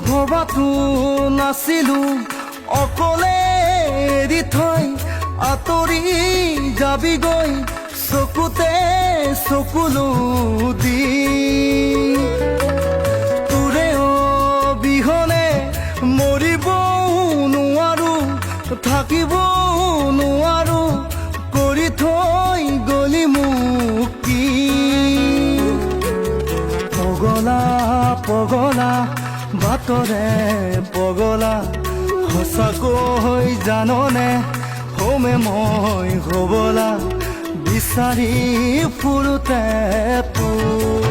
ভবাতো নাছিলো অকলে এৰি থৈ আঁতৰি যাবিগৈ চকুতে চকুলো দি তোৰে অবিহনে মৰিব নোৱাৰো থাকিব নোৱাৰো কৰি থৈ গলি মোক কি পগলা পগলা বাটৰে পগলা সঁচাকৈ জাননে হোমে মই হবলা বিচাৰি ফুৰোতে তোৰ